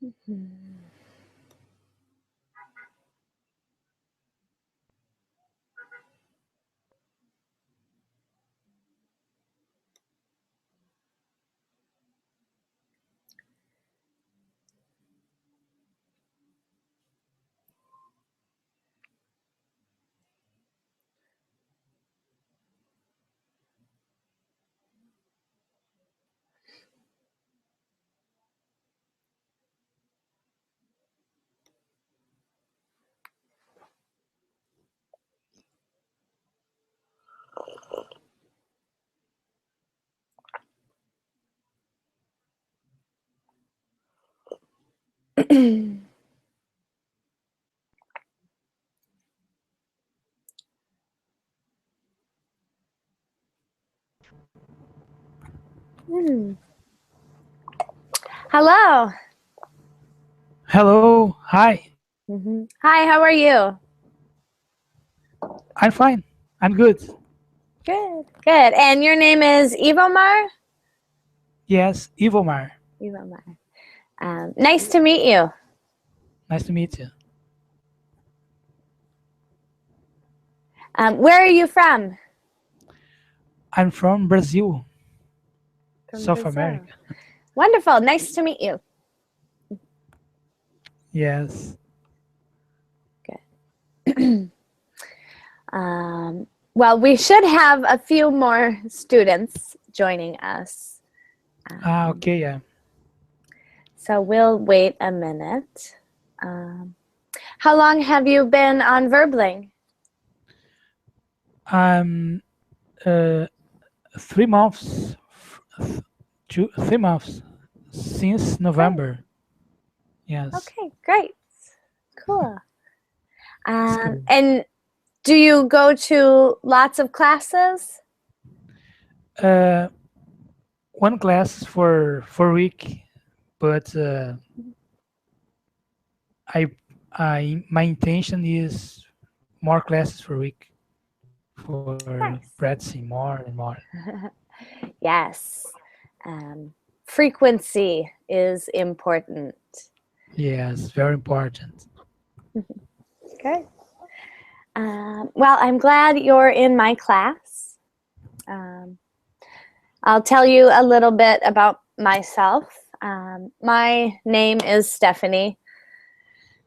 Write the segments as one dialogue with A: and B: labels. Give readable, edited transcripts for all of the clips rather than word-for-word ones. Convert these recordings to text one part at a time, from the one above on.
A: Mhm. Hmm. Hello.
B: Hello, hi.
A: Hi, how are you?
B: I'm fine. I'm good.
A: Good, good. And your name is Ivomar?
B: Yes, Ivomar.
A: Ivomar. Nice to meet you.
B: Nice to meet you.
A: Where are you from?
B: I'm from Brazil,
A: From
B: South
A: Brazil.
B: America.
A: Wonderful. Nice to meet you.
B: Yes.
A: Good. Well, we should have a few more students joining us.
B: Okay, yeah.
A: So we'll wait a minute. How long have you been on Verbling?
B: I'm 3 months, 3 months since
A: Great.
B: November. Yes,
A: Okay, great. Cool.
B: it's good.
A: And do you go to lots of classes?
B: Uh, one class for week, but my intention is more classes per week for
A: Nice.
B: practicing more and more.
A: Yes. Um, Frequency is important.
B: Yes, very important.
A: Good. Well, I'm glad you're in my class. Um, I'll tell you a little bit about myself. My name is Stephanie,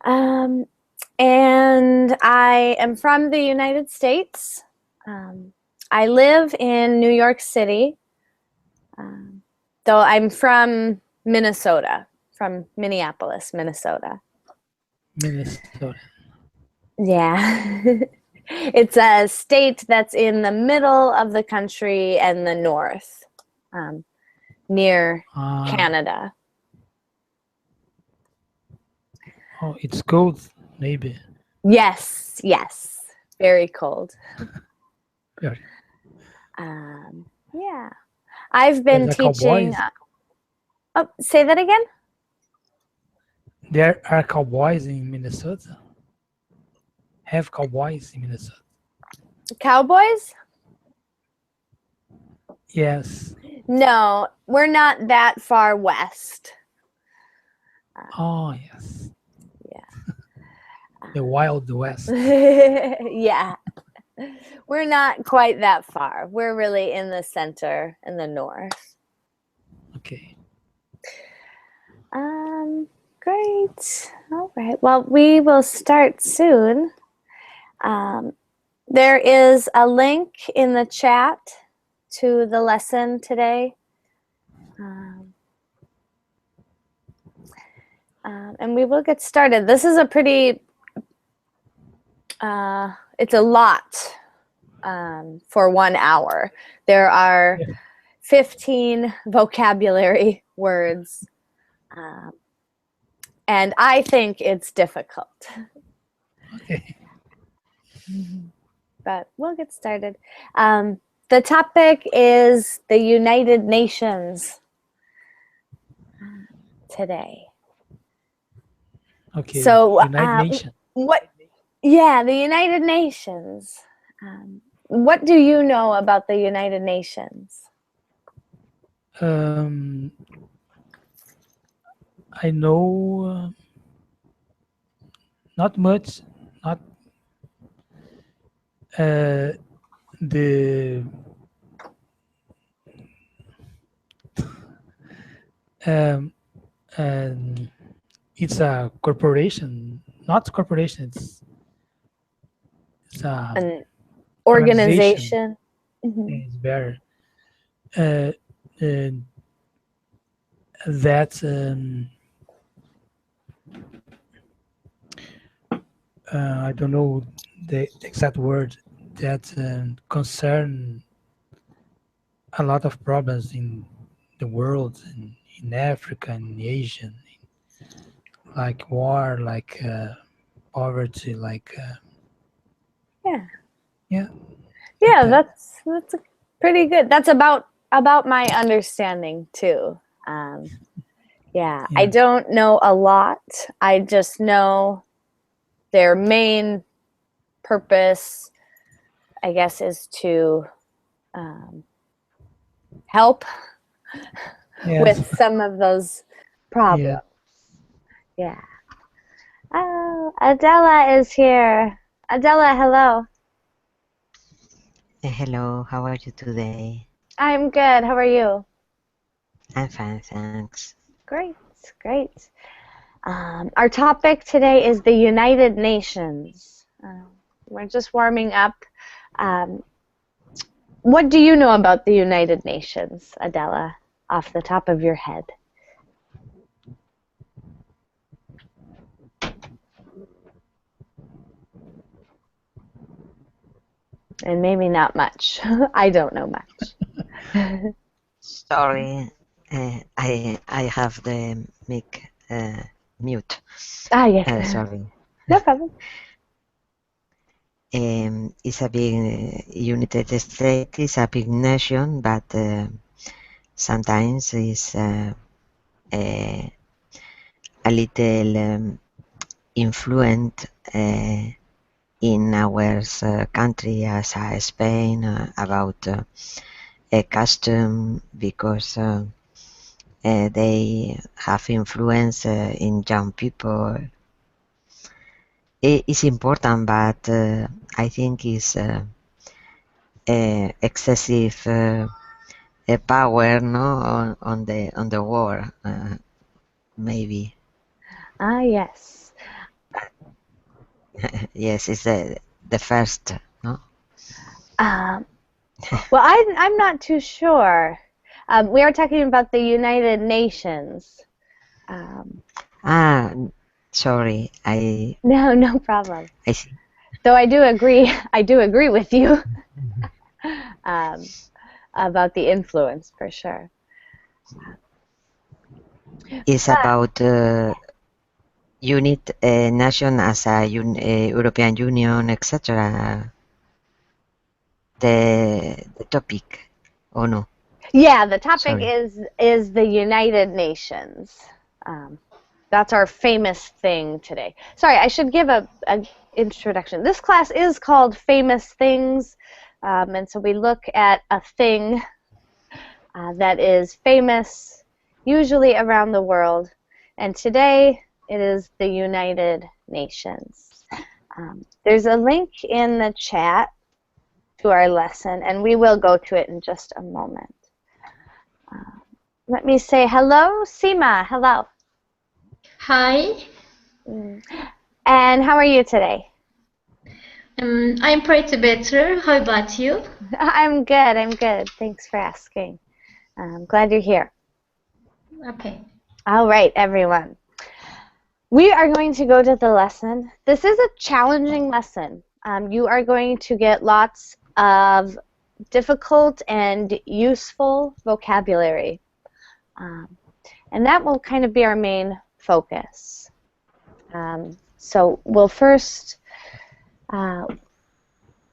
A: um, and I am from the United States. I live in New York City, though I'm from Minnesota, from Minneapolis, Minnesota.
B: Minnesota.
A: Yeah. It's a state that's in the middle of the country and the north, near
B: Uh,
A: Canada.
B: oh, it's cold, maybe.
A: Yes, yes. Very cold.
B: Very.
A: Yeah. I've been
B: There's a
A: teaching.
B: cowboys.
A: Oh, say that again?
B: There are cowboys in Minnesota. Have cowboys in Minnesota.
A: Cowboys?
B: Yes.
A: No, we're not that far west.
B: Oh, yes.
A: Yeah.
B: The Wild West.
A: Yeah. We're not quite that far. We're really in the center, in the north.
B: Okay.
A: Great. All right. Well, we will start soon. There is a link in the chat to the lesson today. And we will get started. This is a pretty, it's a lot for 1 hour. There are 15 vocabulary words. And I think it's difficult.
B: Okay.
A: But we'll get started. The topic is the United Nations today.
B: Okay.
A: So,
B: United Nations.
A: what? Yeah, the United Nations. What do you know about the United Nations?
B: Um, I know not much, not the um, and it's a corporation, not corporation. It's a
A: An
B: organization.
A: organization. Mhm.
B: It's better. Uh, uh, that I don't know the exact word that concern a lot of problems in the world, in Africa and Asia, like war, like poverty, like
A: Yeah.
B: yeah, like
A: Yeah,
B: that.
A: that's pretty good. That's about my understanding too. Um, yeah, I
B: Yeah,
A: don't know a lot. I just know their main purpose, I guess, is to um, help
B: yes,
A: with some of those
B: yeah.
A: problems. Yeah. Oh, Adela is here. Adela, hello.
C: Hello, how are you today?
A: I'm good. How are you?
C: I'm fine, thanks.
A: Great, great. Our topic today is the United Nations. We're just warming up. Um, what do you know about the United Nations, Adela, off the top of your head? And maybe not much. I don't know much.
C: Sorry, I have the mic mute.
A: Ah, yes.
C: Sorry.
A: No problem.
C: It's a big United States. It's a big nation, but sometimes it's a little influent in our country as Spain about a custom because. They have influence in young people. It's important, but I think it's excessive power, no, on the war, maybe.
A: Ah, yes.
C: Yes, it's the first, no.
A: Um, well, I'm not too sure. We are talking about the United Nations. Um,
C: Ah, sorry,
A: no, no problem.
C: I see.
A: Though I do agree with you um, about the influence for sure.
C: It's
A: But
C: about unit nation as a European Union, etc. The topic, or no?
A: yeah, the topic
C: Sorry.
A: is the United Nations. Um, that's our famous thing today. Sorry, I should give a introduction. This class is called Famous Things, and so we look at a thing that is famous, usually around the world. And today it is the United Nations. There's a link in the chat to our lesson, and we will go to it in just a moment. Let me say hello, Seema. Hello.
D: Hi,
A: And how are you today?
D: I'm pretty better. How about you?
A: I'm good. I'm good. Thanks for asking. I'm glad you're here.
D: Okay.
A: All right, everyone. We are going to go to the lesson. This is a challenging lesson. You are going to get lots of difficult and useful vocabulary. And that will kind of be our main focus. So we'll first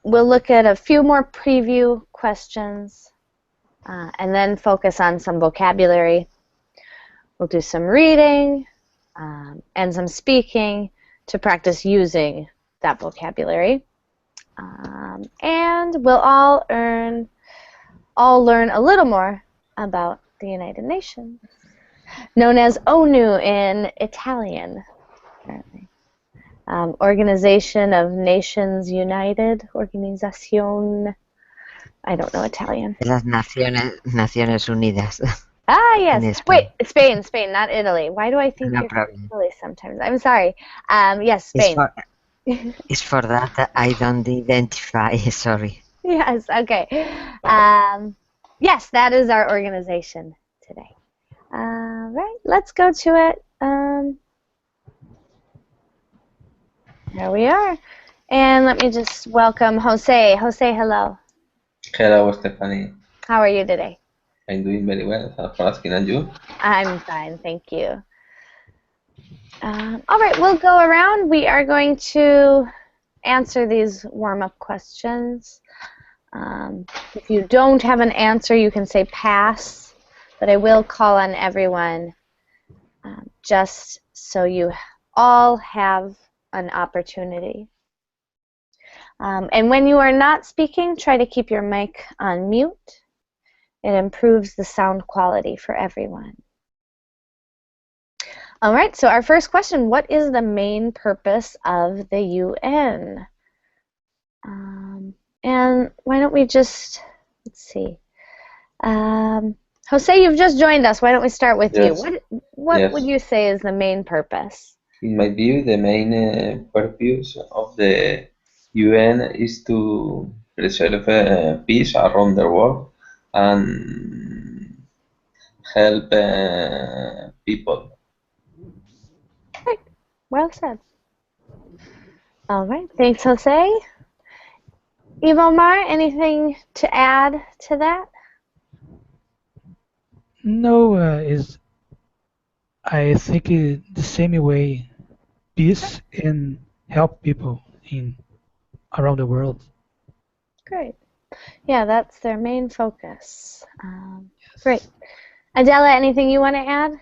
A: we'll look at a few more preview questions and then focus on some vocabulary. We'll do some reading and some speaking to practice using that vocabulary. And we'll all learn a little more about the United Nations. known as ONU in Italian, apparently. Organization of Nations United, Organización, I don't know Italian.
C: Las Naciones Unidas.
A: Ah,
C: In
A: yes.
C: Spain.
A: Wait, Spain, not Italy. Why do I think
C: No
A: you're
C: problem.
A: Italy sometimes? I'm sorry. Yes, Spain.
C: It's for that I don't identify. Sorry.
A: Yes, okay. Yes, that is our organization today. Right, let's go to it. There we are. And let me just welcome Jose. Jose, hello.
E: Hello, Stephanie.
A: How are you today?
E: I'm doing very well. Thanks for asking, and you?
A: I'm fine, thank you. All right, we'll go around. We are going to answer these warm-up questions. If you don't have an answer, you can say pass, but I will call on everyone just so you all have an opportunity. And when you are not speaking, try to keep your mic on mute. It improves the sound quality for everyone. All right, so our first question, what is the main purpose of the UN? And why don't we just, let's see. Jose, you've just joined us. Why don't we start with
E: Yes.
A: you? What
E: Yes.
A: would you say is the main purpose?
E: In my view, the main purpose of the UN is to preserve peace around the world and help people.
A: Right. Well said. All right, thanks, Jose. Ivomar, anything to add to that?
B: No, I think the same way, peace and help people around the world.
A: Great. Yeah, that's their main focus. Great. Adela, anything you want to add?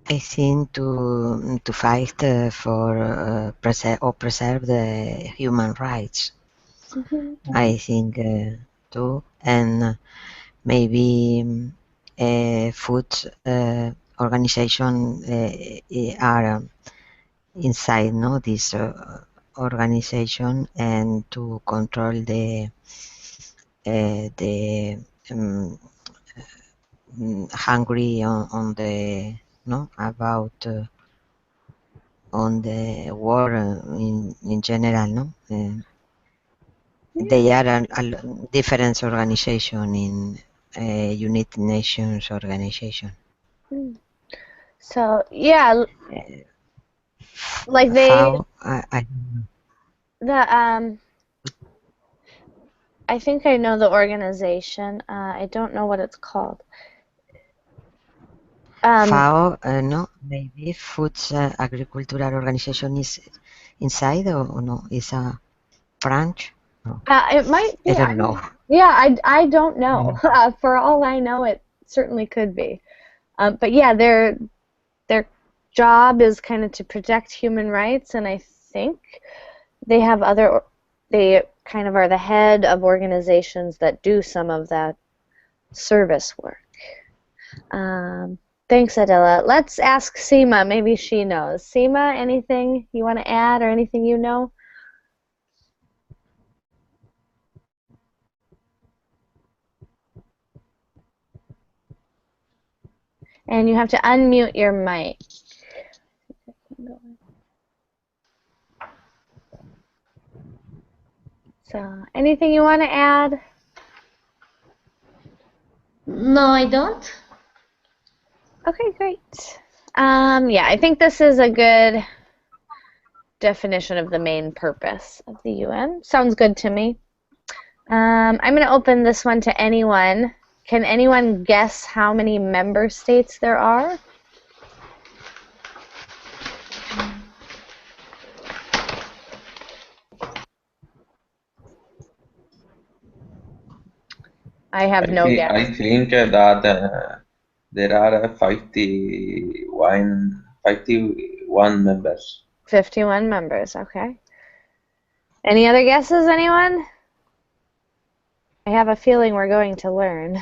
C: I think to fight for preserve the human rights. I think too, and maybe food organization are inside this organization, and to control the hungry on the about on the war in general, they are a different organization in United Nations organization.
A: So yeah, like they
C: FAO,
A: I think I know the organization. I don't know what it's called.
C: FAO, no, maybe Foods Agricultural Organization is inside or no? Is a branch? No.
A: It might be.
C: I don't know.
A: Yeah, I don't know. For all I know, it certainly could be. But yeah, their job is kind of to protect human rights, and I think they have they kind of are the head of organizations that do some of that service work. Thanks, Adela. Let's ask Seema. Maybe she knows. Seema, anything you want to add or anything you know? And you have to unmute your mic. So, anything you want to add?
D: No, I don't.
A: Okay, great. Yeah, I think this is a good definition of the main purpose of the UN. Sounds good to me. I'm going to open this one to anyone. Can anyone guess how many member states there are? I have no guess.
E: I think that there are 51 members.
A: 51 members, okay. Any other guesses, anyone? I have a feeling we're going to learn.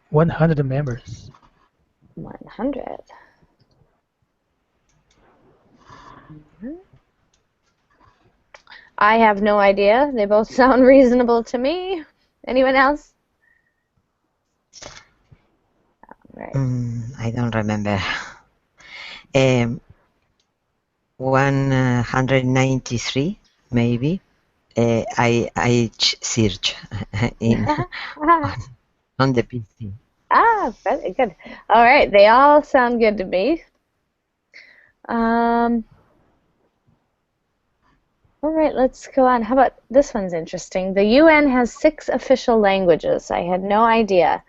B: 100 members.
A: 100. I have no idea. They both sound reasonable to me. Anyone else? Right.
C: I don't remember. 193, maybe. I search in on the PC.
A: Very good. All right, they all sound good to me. All right, let's go on. How about this one's interesting. The UN has 6 official languages. I had no idea.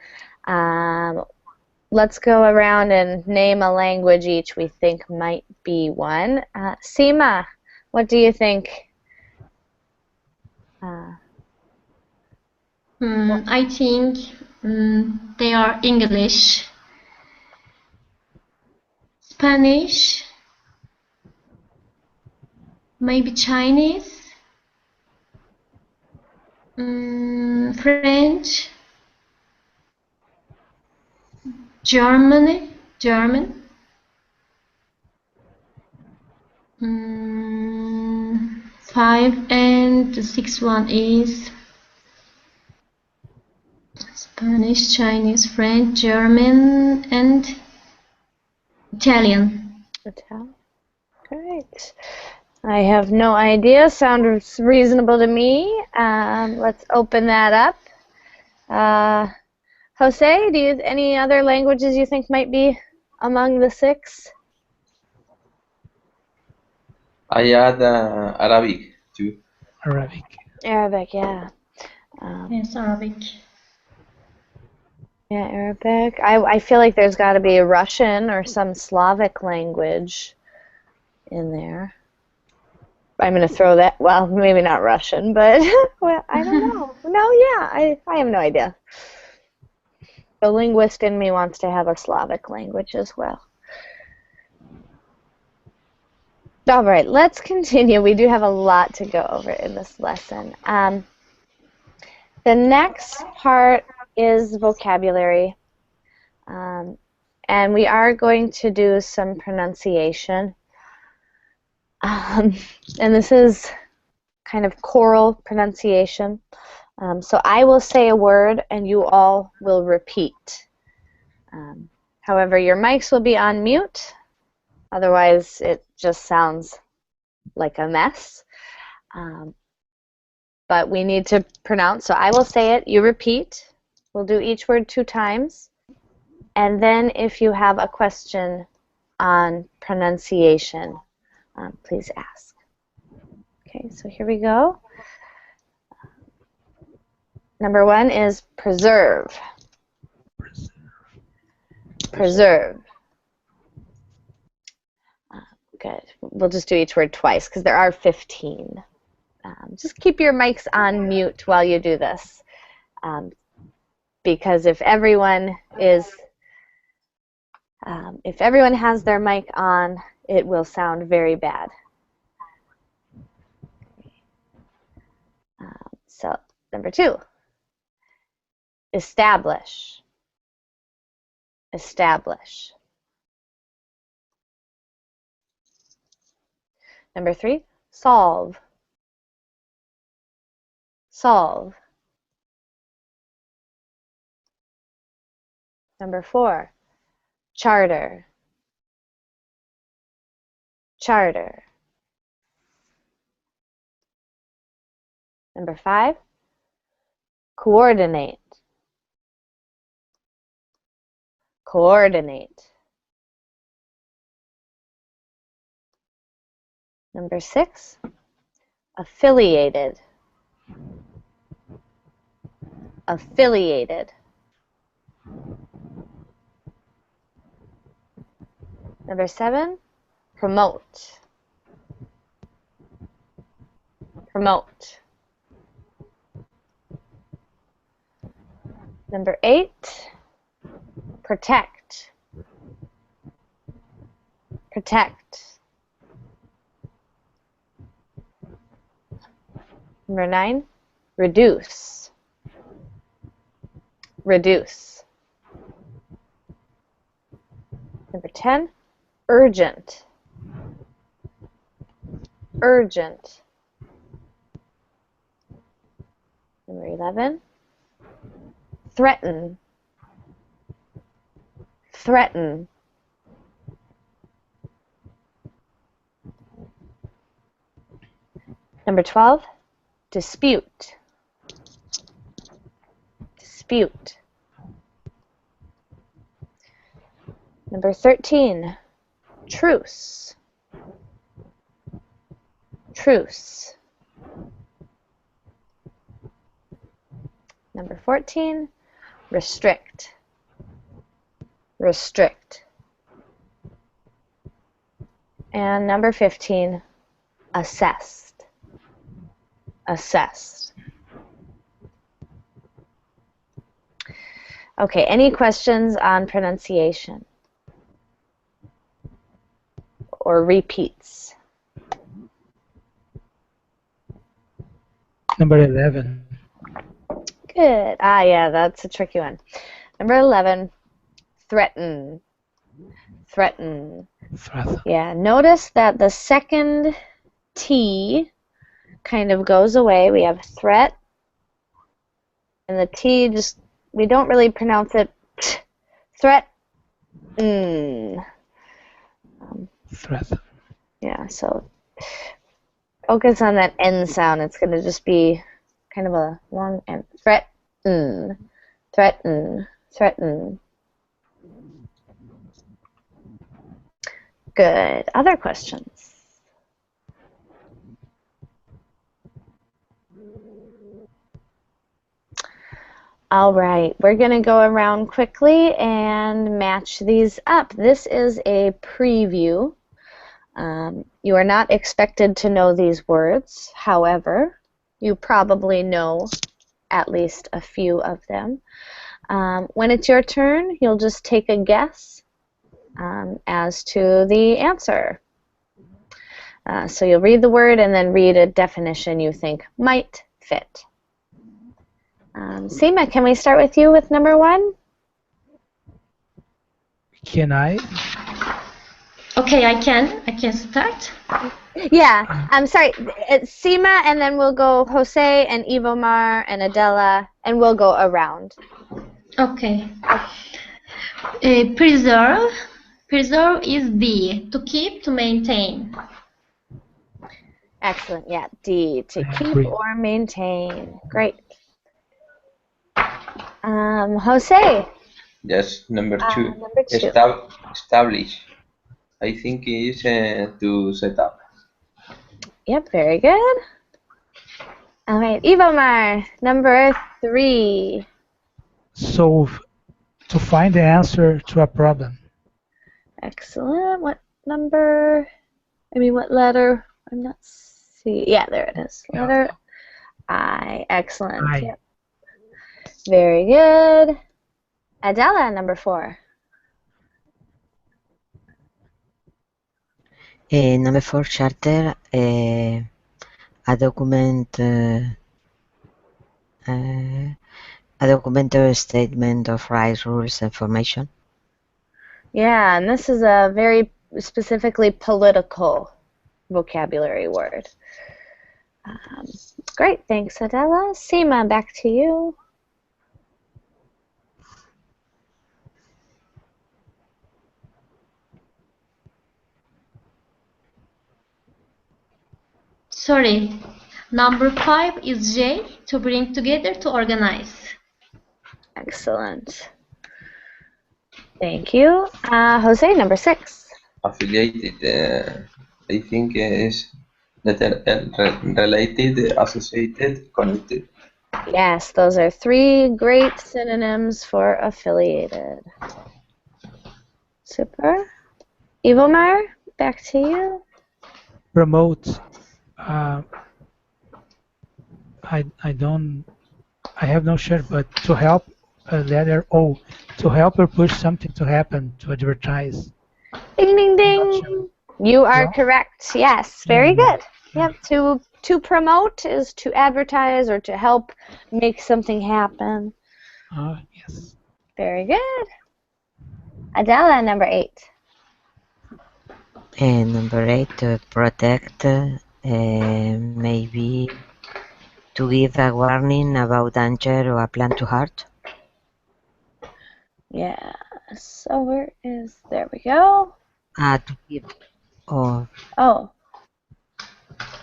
A: Let's go around and name a language each we think might be one. Seema, what do you think?
D: I think they are English, Spanish, maybe Chinese, French, German. 5 and the 6th one is Spanish, Chinese, French, German, and Italian.
A: Italian. Great. I have no idea. Sounds reasonable to me. Let's open that up. Jose, do you any other languages you think might be among the 6?
E: I add Arabic too.
B: Arabic.
A: Arabic, yeah.
D: Yes, Arabic.
A: Yeah, Arabic. I feel like there's got to be a Russian or some Slavic language in there. I'm going to throw that, well, maybe not Russian, but well, I don't know. No, yeah, I have no idea. The linguist in me wants to have a Slavic language as well. All right, let's continue. We do have a lot to go over in this lesson. The next part is vocabulary, and we are going to do some pronunciation. And this is kind of choral pronunciation. So I will say a word and you all will repeat. However, your mics will be on mute. Otherwise, it just sounds like a mess. But we need to pronounce. So I will say it, you repeat. We'll do each word 2 times. And then if you have a question on pronunciation, please ask. Okay, so here we go. Number 1 is preserve. Preserve. Good. We'll just do each word twice because there are 15. Just keep your mics on mute while you do this, because if everyone has their mic on, it will sound very bad. So number 2, establish. Establish. Number 3, solve. Solve. Number 4, charter. Charter. Number 5, coordinate. Coordinate. Number 6, affiliated. Affiliated. Number 7, promote. Promote. Number 8, protect. Protect. Number 9, reduce. reduce. Number 10, urgent. Urgent. Number 11, threaten. Threaten. Number 12, dispute. Dispute. Number 13, truce. Truce. Number 14, restrict. Restrict. And number 15, assessed. Assessed. Okay, any questions on pronunciation or repeats?
B: Number 11.
A: Good. Ah, yeah, that's a tricky one. Number 11, threaten. Threaten.
B: Threat.
A: Yeah, notice that the second T kind of goes away. We have threat, and the T just, we don't really pronounce it threat.
B: Threat.
A: Yeah, so focus on that N sound. It's going to just be kind of a long N. Threaten. Threaten. Threaten. Good. Other questions? All right, we're going to go around quickly and match these up. This is a preview. You are not expected to know these words. However, you probably know at least a few of them. When it's your turn, you'll just take a guess as to the answer. So you'll read the word and then read a definition you think might fit. Seema, can we start with you with number 1?
B: Can I?
D: Okay, I can start.
A: Yeah, I'm sorry. It's Seema, and then we'll go Jose and Ivomar and Adela, and we'll go around.
D: Okay. Preserve. Preserve is D. To keep, to maintain.
A: Excellent. Yeah, D, to
B: I
A: keep
B: agree.
A: or maintain. Great. Jose.
E: Yes, number 2.
A: Number 2.
E: Establish. I think it is to set up.
A: Yep, very good. All right, Ivomar, number 3.
B: Solve. To find the answer to a problem.
A: Excellent. What number? What letter? I'm not see. Yeah, there it is. Letter I. Excellent.
B: I.
A: Yep. Very good. Adela, number 4.
C: Number 4, charter. A document. A document or statement of rights, rules, and information.
A: Yeah, and this is a very specifically political vocabulary word. Great, thanks, Adela. Seema, back to you.
D: Sorry. Number 5 is J. To bring together, to organize.
A: Excellent. Thank you. Jose, number 6.
E: Affiliated. I think is related, associated, connected.
A: Yes, those are 3 great synonyms for affiliated. Super. Ivomar, back to you.
B: Promote. I have no sure, but to help, letter O, to help or push something to happen, to advertise.
A: Ding, ding,
B: Not
A: ding.
B: sure.
A: You are
B: Well,
A: correct. Yes, very
B: yeah.
A: good. Yep. To promote is to advertise or to help make something happen.
B: Yes.
A: Very good. Adela, number 8.
C: And number 8, protect, maybe to give a warning about danger or a plan to hurt.
A: Yeah. So where is, there we go.
C: To keep, or
A: Oh,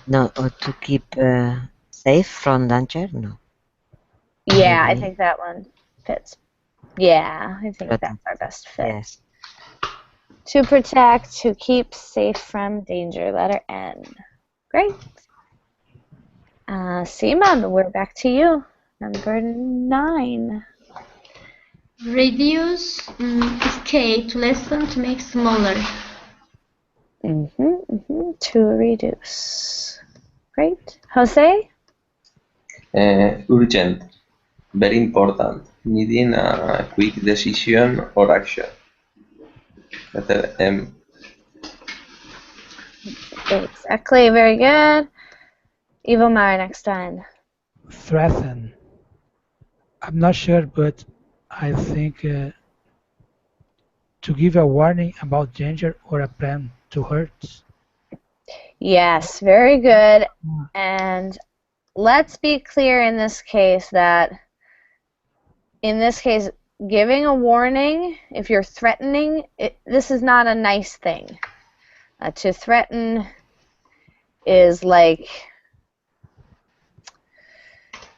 C: no, or to keep safe from danger. No,
A: yeah, I
C: maybe
A: think that one fits. Yeah, I think
C: protect.
A: that's our best fit.
C: Yes.
A: To protect, to keep safe from danger, letter N. Great. Seema, we're back to you. Number 9.
D: Reduce scale to lessen to make smaller.
A: To reduce. Great. Jose?
E: Urgent, very important, needing a quick decision or action. Letter M.
A: Exactly, very good. Ivomar, next one.
B: Threaten. I'm not sure, but I think to give a warning about danger or a plan to hurt.
A: Yes, very good. And let's be clear in this case that, giving a warning, if you're threatening, this is not a nice thing. To threaten is like,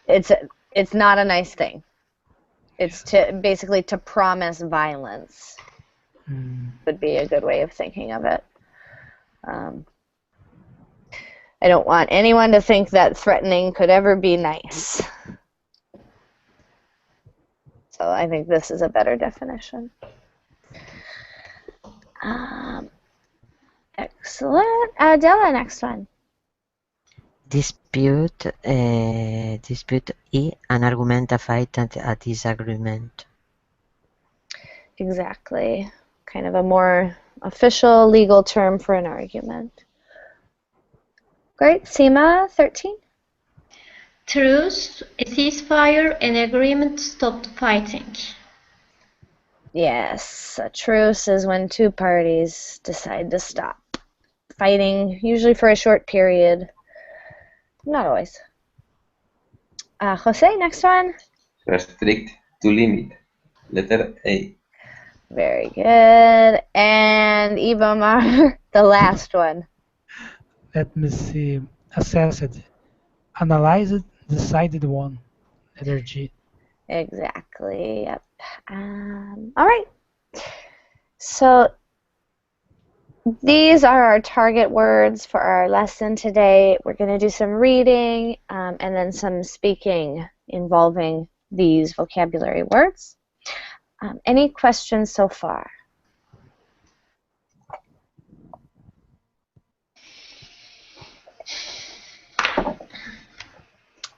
A: it's not a nice thing. It's basically to promise violence. Would be a good way of thinking of it. I don't want anyone to think that threatening could ever be nice. So I think this is a better definition. Excellent. Adela, next one.
C: Dispute, dispute E, an argument, a fight, and a disagreement.
A: Exactly. Kind of a more official legal term for an argument. Great. Seema, 13.
D: Truce, a ceasefire, an agreement to stop the fighting.
A: Yes, a truce is when two parties decide to stop fighting, usually for a short period. Not always. Jose, next one.
E: Restrict, to limit. Letter A.
A: Very good. And Ivomar, the last one.
B: Let me see. Assessed. Analyzed. Decided one. Letter G.
A: Exactly. Yep. All right. So these are our target words for our lesson today. We're going to do some reading and then some speaking involving these vocabulary words. Any questions so far?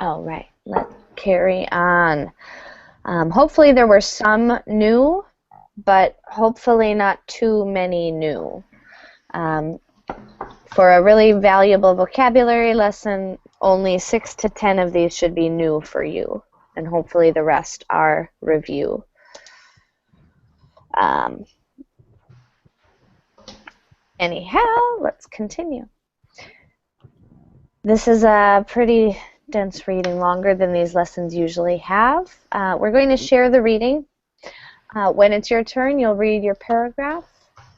A: All right, let's carry on. Hopefully there were some new, but hopefully not too many new. For a really valuable vocabulary lesson, only 6 to 10 of these should be new for you, and hopefully the rest are review. Anyhow, let's continue. This is a pretty dense reading, longer than these lessons usually have. We're going to share the reading. When it's your turn, you'll read your paragraph,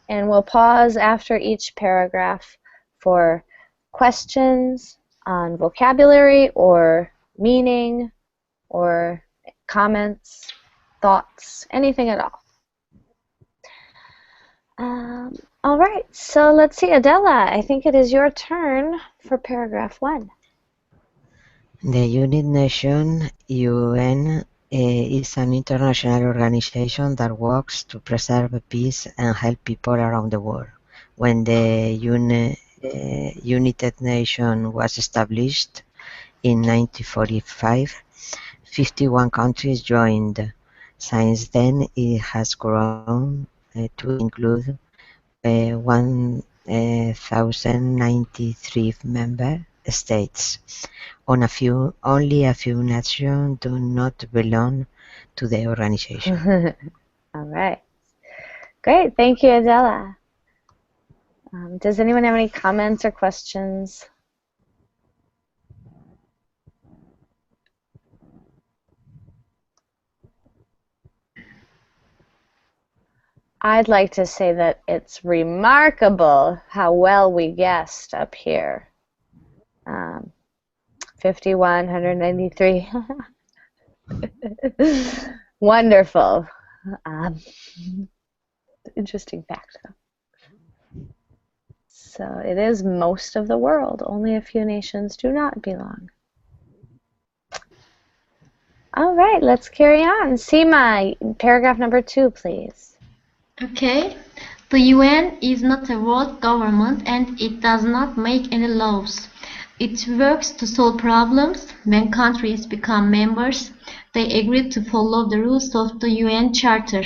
A: and we'll pause after each paragraph for questions on vocabulary or meaning or comments, thoughts, anything at all. All right, so let's see, Adela, I think it is your turn for paragraph 1.
C: The United Nations, UN, is an international organization that works to preserve peace and help people around the world. When the United Nations was established in 1945, 51 countries joined. Since then, it has grown to include 1,093 member states. Only a few nations do not belong to the organization.
A: All right. Great. Thank you, Adela. Does anyone have any comments or questions? I'd like to say that it's remarkable how well we guessed up here. 51, 193. Wonderful. Interesting fact, though. So it is most of the world. Only a few nations do not belong. All right, let's carry on. Seema, paragraph number 2, please.
D: Okay. The UN is not a world government and it does not make any laws. It works to solve problems. When countries become members, they agree to follow the rules of the UN Charter.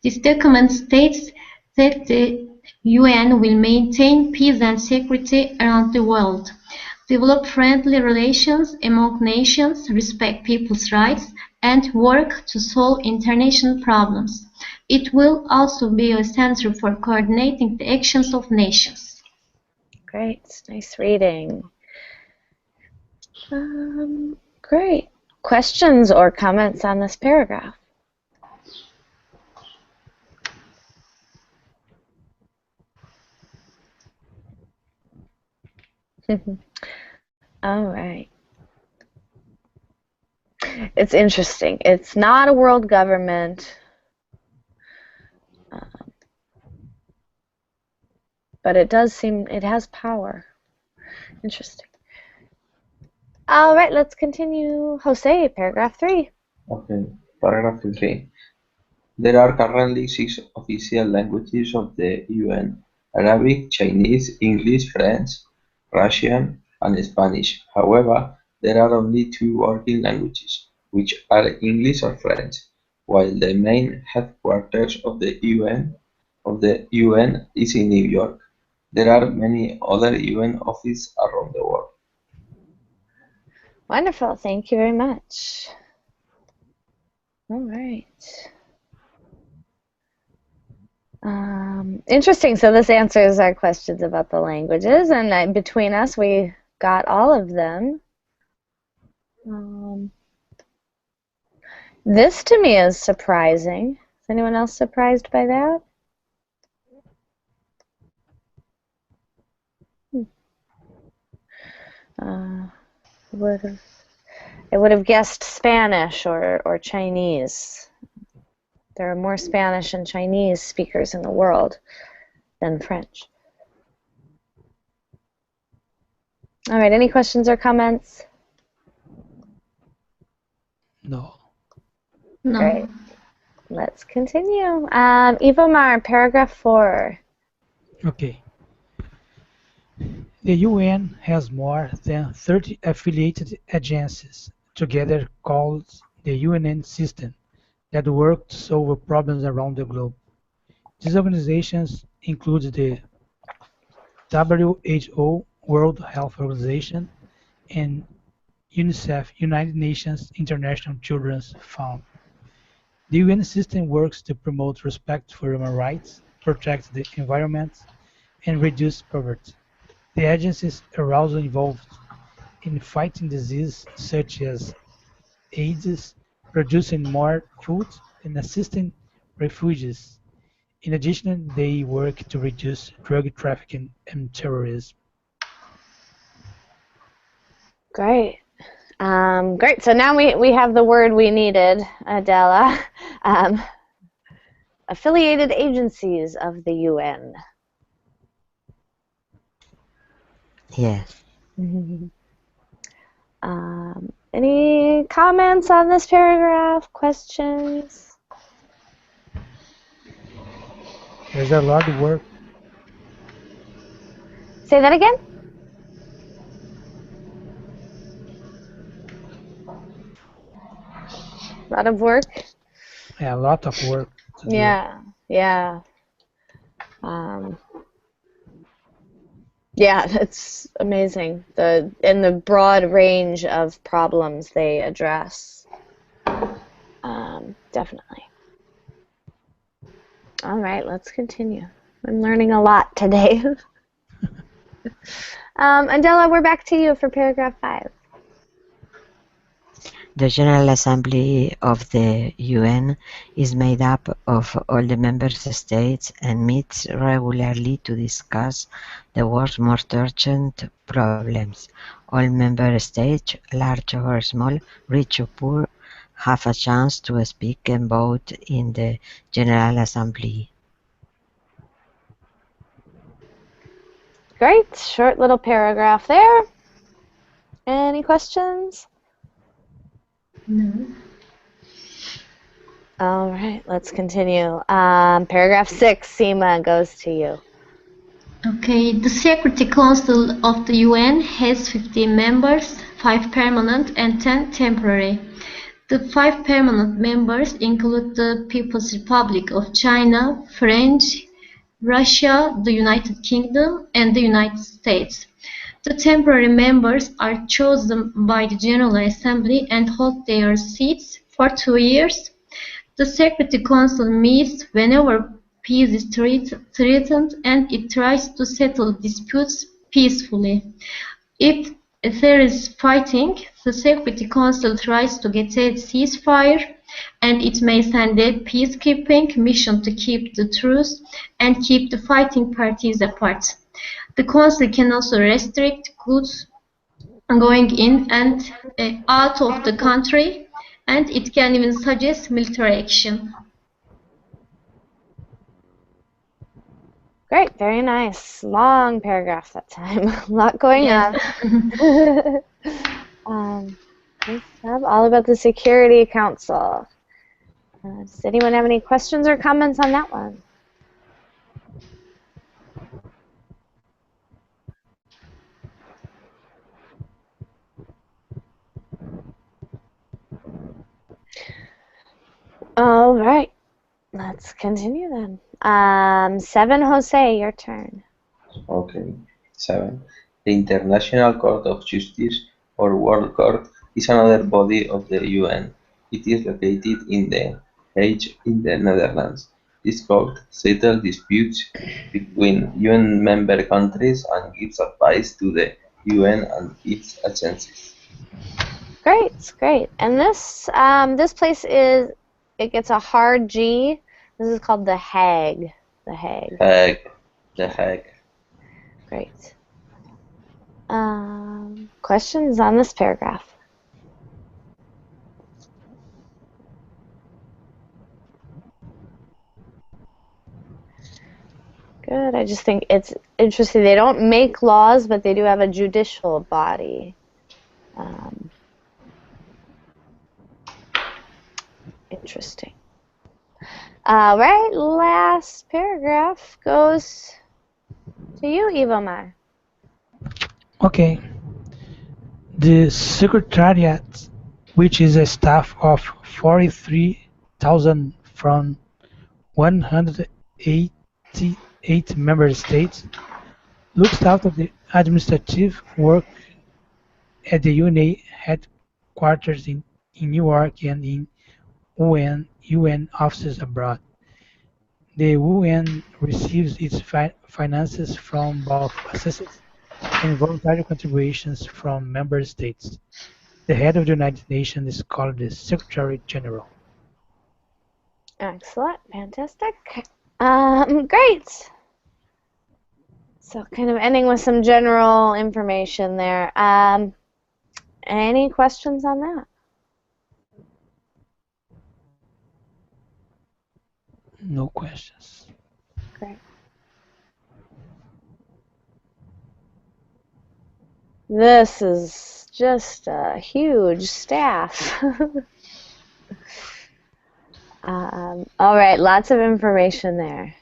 D: This document states that the UN will maintain peace and security around the world, develop friendly relations among nations, respect people's rights, and work to solve international problems. It will also be a center for coordinating the actions of nations.
A: Great, nice reading. Great. Questions or comments on this paragraph? All right. It's interesting. It's not a world government, but it does seem it has power. Interesting. All right, let's continue. Jose, paragraph 3.
E: Okay, paragraph 3. There are currently 6 official languages of the UN: Arabic, Chinese, English, French, Russian, and Spanish. However, there are only 2 working languages, which are English or French, while the main headquarters of the UN is in New York. There are many other UN offices around the world.
A: Wonderful. Thank you very much. All right. Interesting. So this answers our questions about the languages, and between us, we got all of them. This to me is surprising. Is anyone else surprised by that? I would have guessed Spanish or Chinese. There are more Spanish and Chinese speakers in the world than French. All right, any questions or comments?
B: No.
D: No.
A: Great. Let's continue. Ivomar, paragraph 4.
B: Okay. The UN has more than 30 affiliated agencies, together called the UN system, that work to solve problems around the globe. These organizations include the WHO, World Health Organization, and UNICEF, United Nations International Children's Fund. The UN system works to promote respect for human rights, protect the environment, and reduce poverty. The agencies are also involved in fighting diseases such as AIDS, producing more food, and assisting refugees. In addition, they work to reduce drug trafficking and terrorism.
A: Great. Great. So now we have the word we needed, Adela. Affiliated agencies of the UN.
C: Yes.
A: Any comments on this paragraph? Questions?
B: There's a lot of work.
A: Say that again? A lot of work?
B: A lot of work to do.
A: Yeah. Yeah, it's amazing. The broad range of problems they address. definitely. All right, let's continue. I'm learning a lot today. Adela, we're back to you for paragraph 5.
C: The General Assembly of the UN is made up of all the member states and meets regularly to discuss the world's most urgent problems. All member states, large or small, rich or poor, have a chance to speak and vote in the General Assembly.
A: Great, short little paragraph there. Any questions?
D: No.
A: All right, let's continue. Paragraph 6, Seema, goes to you.
D: Okay, the Security Council of the UN has 15 members, 5 permanent and 10 temporary. The 5 permanent members include the People's Republic of China, France, Russia, the United Kingdom, and the United States. The temporary members are chosen by the General Assembly and hold their seats for 2 years. The Security Council meets whenever peace is threatened and it tries to settle disputes peacefully. If there is fighting, the Security Council tries to get a ceasefire, and it may send a peacekeeping mission to keep the truce and keep the fighting parties apart. The Council can also restrict goods going in and out of the country, and it can even suggest military action.
A: Great, very nice. Long paragraph that time. A lot going on. Good stuff. All about the Security Council. Does anyone have any questions or comments on that one? All right, let's continue then. 7, Jose, your turn.
E: Okay. 7. The International Court of Justice, or World Court, is another body of the UN. It is located in The Hague in the Netherlands. This court settles disputes between UN member countries and gives advice to the UN and its agencies.
A: Great, great. And this this place is, it gets a hard G. This is called The Hague. The Hague.
E: The Hague.
A: Great. Questions on this paragraph? Good. I just think it's interesting. They don't make laws, but they do have a judicial body. Interesting. All right, last paragraph goes to you, Ivomar.
B: Okay. The Secretariat, which is a staff of 43,000 from 188 member states, looks after the administrative work at the UN headquarters in New York and in UN offices abroad. The UN receives its finances from both assessed and voluntary contributions from member states. The head of the United Nations is called the Secretary General.
A: Excellent. Fantastic. Great. So kind of ending with some general information there. Any questions on that?
B: No questions.
A: Great. This is just a huge staff. All right, lots of information there.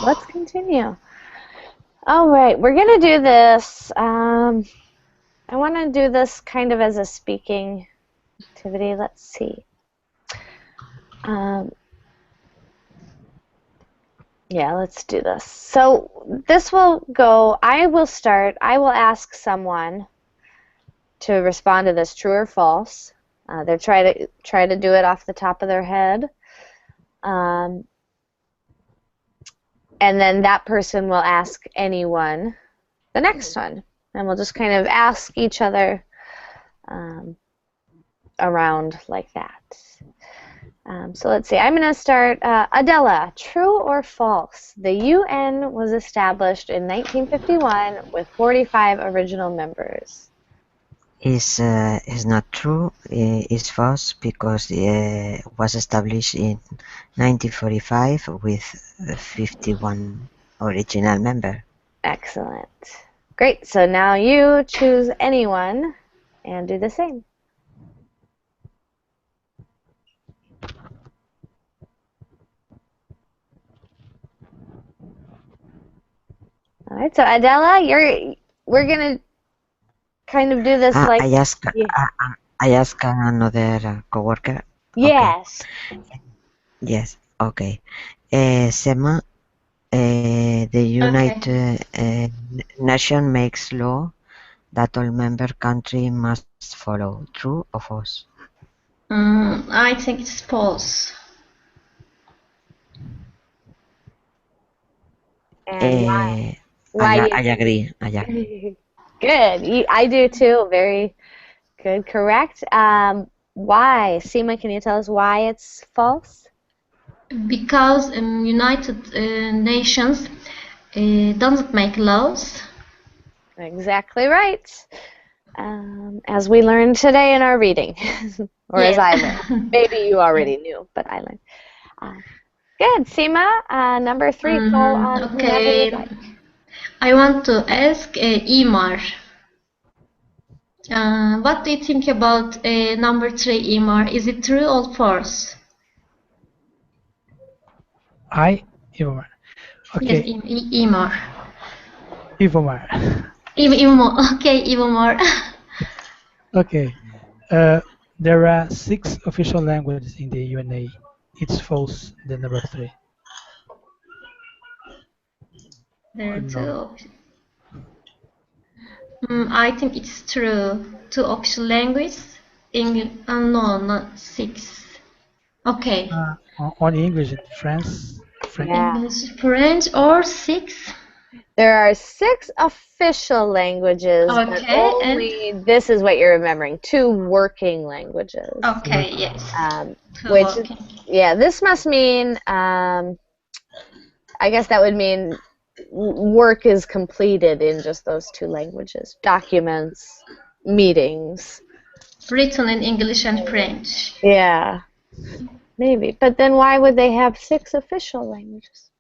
A: Let's continue. All right, we're going to do this. I want to do this kind of as a speaking activity. Let's see. Yeah, let's do this. So this will go, I will start, I will ask someone to respond to this, true or false. They're try to do it off the top of their head. And then that person will ask anyone the next one. And we'll just kind of ask each other around like that. So let's see. I'm going to start. Adela, true or false? The UN was established in 1951 with 45 original members.
C: Is not true. It's false because it was established in 1945 with 51 original members.
A: Excellent. Great. So now you choose anyone and do the same. All right. So Adela, we're gonna kind of do this like
C: I ask another coworker.
A: yes.
C: Okay. Yes. Okay. Sema, the United Nation makes law that all member countries must follow. True or false?
D: I think it's false.
A: And why
C: I agree. I agree.
A: Good. I do too. Very good. Correct. Why? Seema, can you tell us why it's false?
D: Because United Nations doesn't make laws.
A: Exactly right. As we learned today in our reading, or as I learned. Maybe you already knew, but I learned. Good. Seema, number 3, call on whomever you'd like.
D: I want to ask Imar. What do you think about number 3, Imar? Is it true or false?
B: Ivomar. Okay.
D: Yes, Imar.
B: Ivomar.
D: Ivomar. Okay, Ivomar.
B: Okay. There are 6 official languages in the UNA. It's false, the number 3.
D: There are
B: No.
D: 2. I think it's true. 2 official languages. English. No, not 6. Okay.
B: Only English in France.
A: Yeah.
D: English, French, or 6?
A: There are 6 official languages, but only, this is what you're remembering, 2 working languages.
D: Okay, yes.
A: This must mean, I guess that would mean work is completed in just those 2 languages. Documents, meetings.
D: Written in English and French.
A: Yeah, maybe. But then why would they have 6 official languages?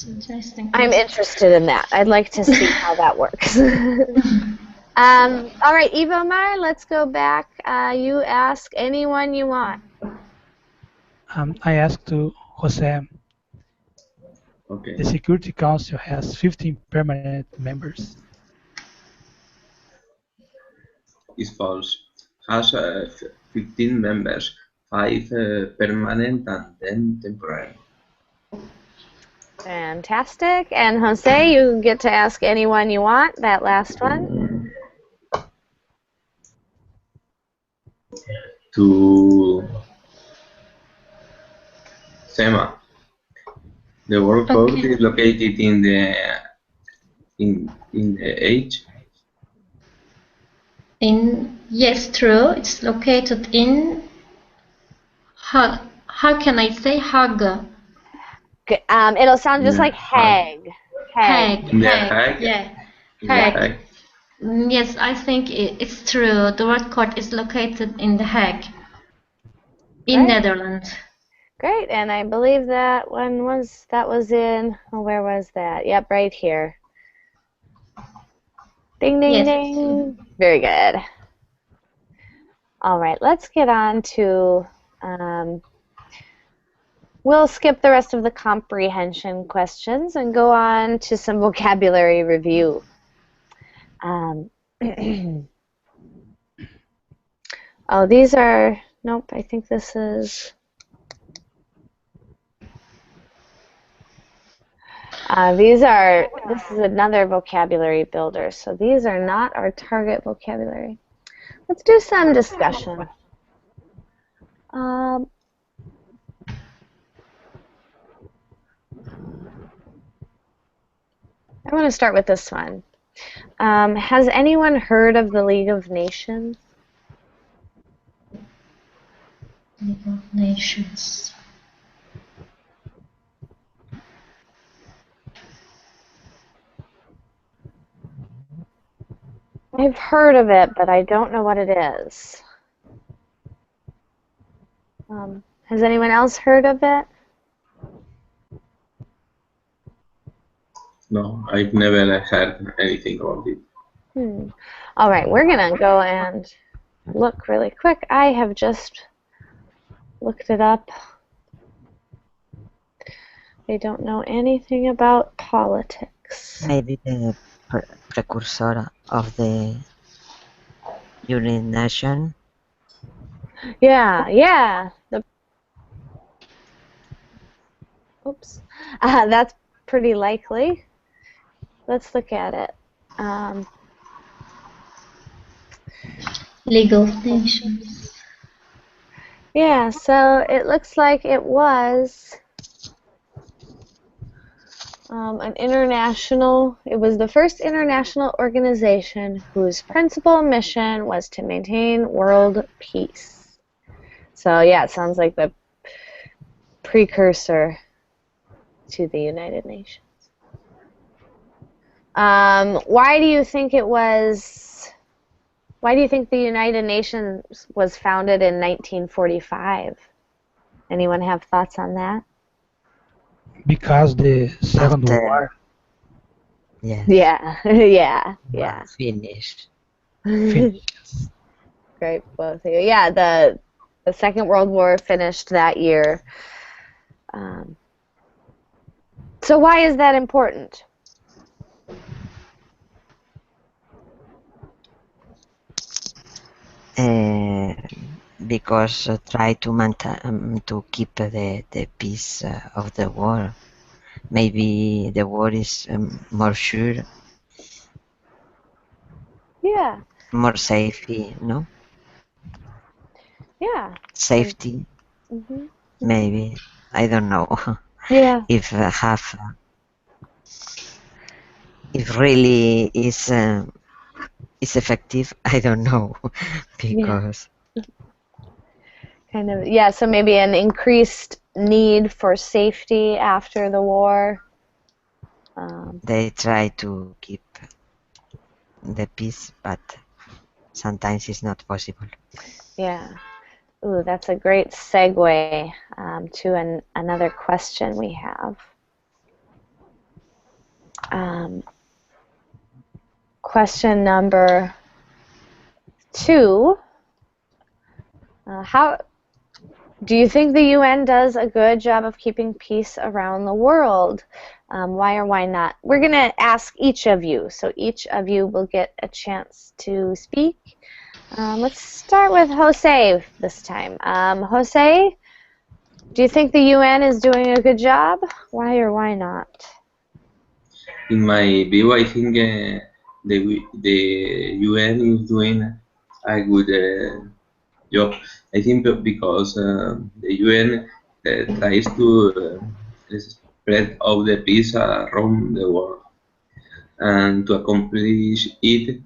D: Interesting.
A: I'm interested in that. I'd like to see how that works. All right, Ivomar, let's go back. You ask anyone you want.
B: I ask to Jose.
E: Okay.
B: The Security Council has 15 permanent members.
E: It's false. Has 15 members, 5 permanent and 10 temporary.
A: Fantastic. And Jose, you get to ask anyone you want, that last one.
E: To Sema. The work code is located in the H.
D: Yes, true. It's located in how can I say Hague?
A: It'll sound just like Hague.
D: Hague.
E: Hague.
D: Yeah. Hague. Yes, I think it's true. The work court is located in The Hague, in Netherlands.
A: Great, and I believe that one was in. Oh, where was that? Yep, right here. Ding, ding, ding. Very good. All right, let's get on to. We'll skip the rest of the comprehension questions and go on to some vocabulary review. Oh, these are, nope, I think this is, This is another vocabulary builder, so these are not our target vocabulary. Let's do some discussion. I'm going to start with this one. Has anyone heard of the League of Nations?
D: League of Nations.
A: I've heard of it, but I don't know what it is. Has anyone else heard of it?
E: No, I've never heard anything about it.
A: All right, we're going to go and look really quick. I have just looked it up. They don't know anything about politics.
C: Maybe the precursor of the United Nations.
A: Yeah. Oops. That's pretty likely. Let's look at it.
D: League of Nations.
A: Yeah, so it looks like it was it was the first international organization whose principal mission was to maintain world peace. So yeah, it sounds like the precursor to the United Nations. Why do you think the United Nations was founded in 1945? Anyone have thoughts on that?
B: Because the Second War
C: Yes.
A: Yeah.
C: Finished.
B: finished.
A: Great, both of you. Yeah, the Second World War finished that year. So why is that important?
C: Because try to maintain to keep the peace of the world. Maybe the world is more sure,
A: Yeah.
C: more safety, no?
A: Yeah.
C: Safety, maybe. I don't know.
A: Yeah.
C: If really is effective, I don't know. Because
A: Kind of, yeah, so maybe an increased need for safety after the war.
C: they try to keep the peace, but sometimes it's not possible.
A: Yeah. Ooh, that's a great segue to another question we have. Question number 2. How do you think the UN does a good job of keeping peace around the world? Why or why not? We're going to ask each of you, so each of you will get a chance to speak. Let's start with Jose this time. Jose, do you think the UN is doing a good job? Why or why not?
E: In my view, I think the UN is doing a good job. I think because the UN tries to spread out the peace around the world, and to accomplish it,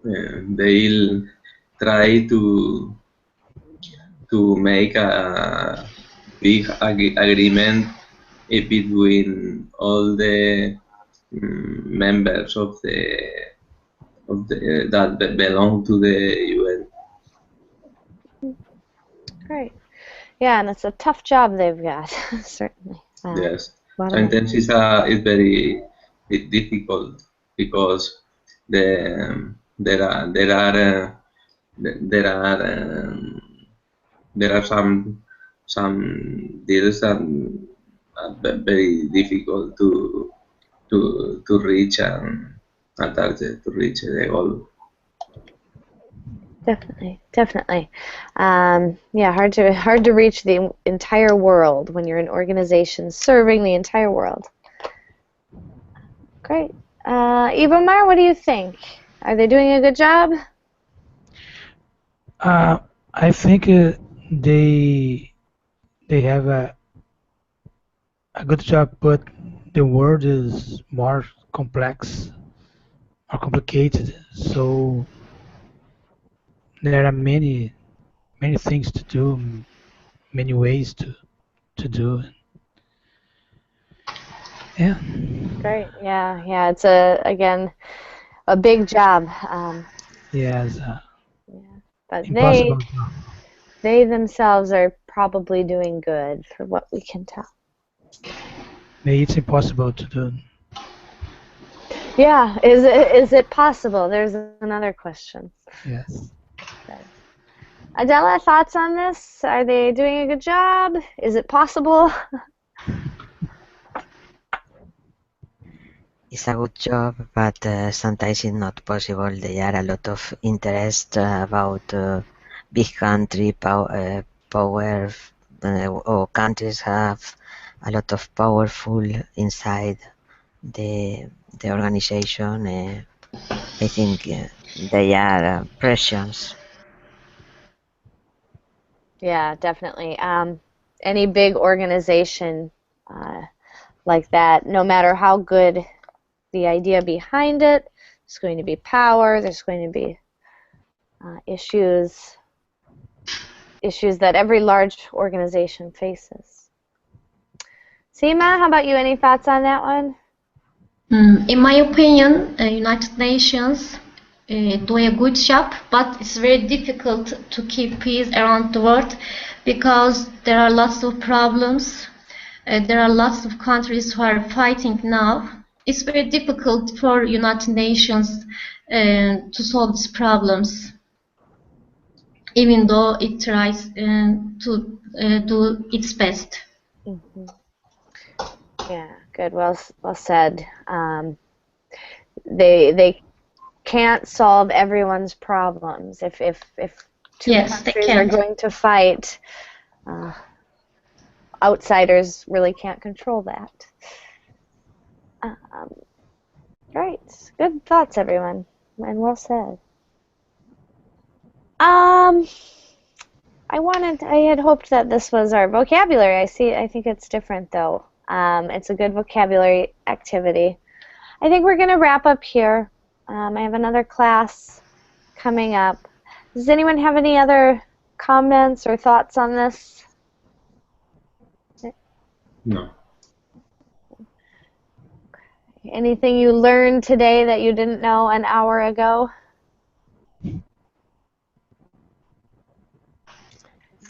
E: they'll try to make a big agreement between all the members of the that belong to the UN.
A: Great. Yeah, and it's a tough job they've got, certainly.
E: Yes, sometimes it's very difficult because there are there are some deals that are very difficult to reach and a target to reach the goal.
A: Definitely, definitely. Yeah, hard to reach the entire world when you're an organization serving the entire world. Great. Ivomar, what do you think? Are they doing a good job?
B: I think they have a good job, but the world is more complex, more complicated. So there are many things to do, many ways to do. Yeah.
A: Great. Yeah, yeah. It's again a big job.
B: Yes.
A: Yeah. But
B: Impossible job.
A: they themselves are probably doing good for what we can tell.
B: Maybe it's impossible to do.
A: Yeah. Is it possible? There's another question.
B: Yes.
A: Adela, thoughts on this? Are they doing a good job? Is it possible?
C: It's a good job, but sometimes it's not possible. There are a lot of interest about big country power, or countries have a lot of powerful inside the the organization. I think they are pressures.
A: Yeah, definitely. Any big organization uh, like that, no matter how good the idea behind it, there's going to be power, there's going to be issues that every large organization faces. Seema, how about you? Any thoughts on that one?
D: In my opinion, United Nations do a good job, but it's very difficult to keep peace around the world because there are lots of problems. There are lots of countries who are fighting now. It's very difficult for United Nations to solve these problems, even though it tries to do its best.
A: Mm-hmm. Yeah, good. Well said. They can't solve everyone's problems. If two
D: Yes, they
A: countries are
D: can't.
A: going to fight, uh, outsiders really can't control that. Um, Great. Good thoughts, everyone, and well said. Um, I had hoped that this was our vocabulary. I think it's different though. It's a good vocabulary activity. I think we're going to wrap up here. I have another class coming up. Does anyone have any other comments or thoughts on this?
E: No.
A: Anything you learned today that you didn't know an hour ago?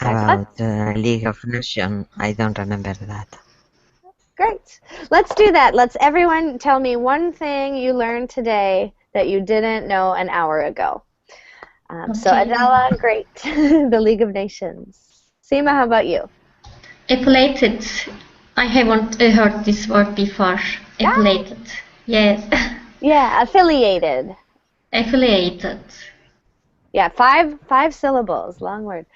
C: About League of Nations, I don't remember that.
A: Great. Let's do that. Let's everyone tell me one thing you learned today that you didn't know an hour ago. So
D: Okay.
A: Adela, great. The League of Nations. Seema, how about you?
D: Affiliated. I haven't heard this word before. Affiliated. Yes.
A: Yeah, affiliated.
D: Affiliated.
A: Yeah, five syllables, long word.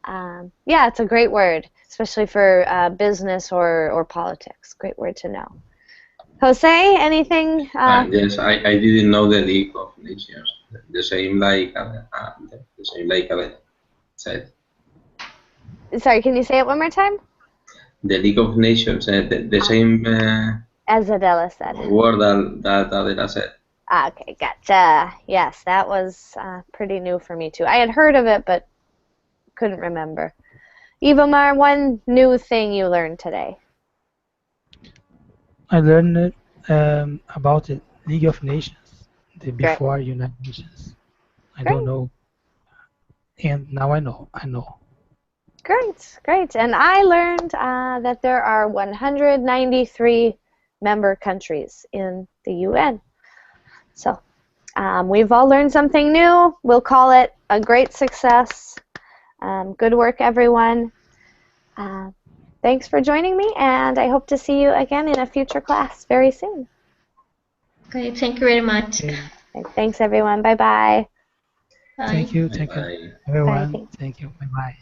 A: Yeah, it's a great word, especially for business or politics. Great word to know. Jose, anything?
E: Yes, I didn't know the League of Nations. The same like Alex said.
A: Sorry, can you say it one more time?
E: The League of Nations, the same
A: As Adela said.
E: word that Adela said.
A: Okay, gotcha. Yes, that was pretty new for me too. I had heard of it, but couldn't remember. Ivomar, one new thing you learned today.
B: I learned about the League of Nations, the
A: Great.
B: before United Nations. I
A: Great.
B: don't know, and now I know. I know.
A: Great, great. And I learned that there are 193 member countries in the UN. So we've all learned something new. We'll call it a great success. Good work, everyone. Thanks for joining me, and I hope to see you again in a future class very soon.
D: Okay, thank you very much.
B: Okay.
A: Thanks, everyone. Bye-bye.
B: Thank
D: Bye.
B: you,
E: Bye bye.
B: everyone.
A: Bye.
B: Thank you. Bye bye.